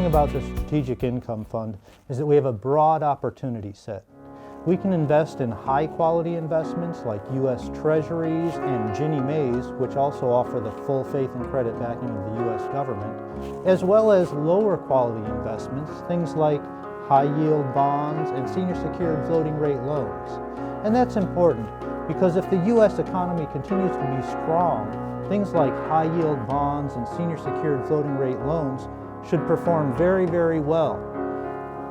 thing about the Strategic Income Fund is that we have a broad opportunity set. We can invest in high-quality investments like U.S. Treasuries and Ginnie Maes, which also offer the full faith and credit backing of the U.S. government, as well as lower-quality investments, things like high-yield bonds and senior-secured floating-rate loans. And that's important because if the U.S. economy continues to be strong, things like high-yield bonds and senior-secured floating-rate loans should perform very, very well.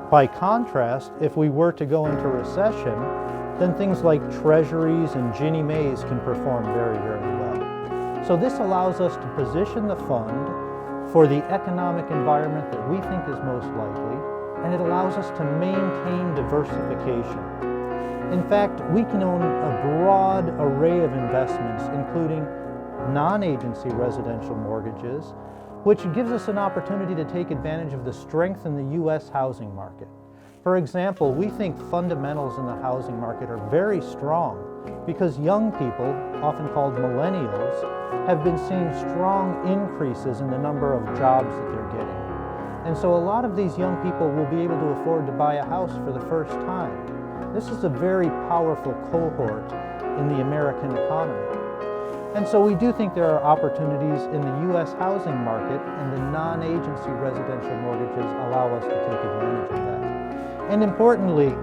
By contrast, if we were to go into recession, then things like treasuries and Ginnie Maes can perform very, very well. So this allows us to position the fund for the economic environment that we think is most likely, and it allows us to maintain diversification. In fact, we can own a broad array of investments, including non-agency residential mortgages, which gives us an opportunity to take advantage of the strength in the U.S. housing market. For example, we think fundamentals in the housing market are very strong because young people, often called millennials, have been seeing strong increases in the number of jobs that they're getting. And so a lot of these young people will be able to afford to buy a house for the first time. This is a very powerful cohort in the American economy. And so we do think there are opportunities in the U.S. housing market, and the non-agency residential mortgages allow us to take advantage of that. And importantly,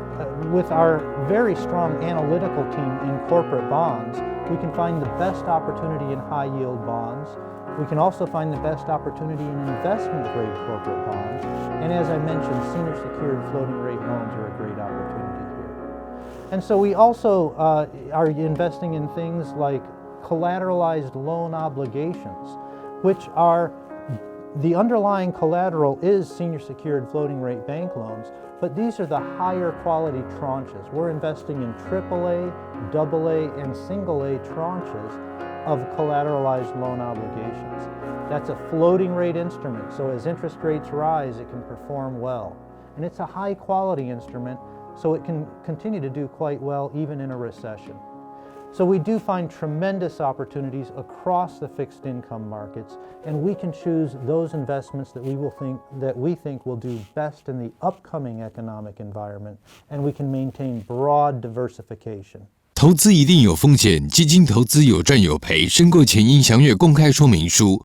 with our very strong analytical team in corporate bonds, we can find the best opportunity in high-yield bonds. We can also find the best opportunity in investment-grade corporate bonds. And as I mentioned, senior-secured floating-rate loans are a great opportunity here. And so we also are investing in things like collateralized loan obligations, which are the underlying collateral is senior secured floating rate bank loans, but these are the higher quality tranches. We're investing in AAA, AA, and single A tranches of collateralized loan obligations. That's a floating rate instrument, so as interest rates rise, it can perform well. And it's a high quality instrument, so it can continue to do quite well even in a recession. So we do find tremendous opportunities across the fixed income markets, and we can choose those investments that we think will do best in the upcoming economic environment, and we can maintain broad diversification. 投资一定有风险，基金投资有赚有赔，申购前应详阅公开说明书。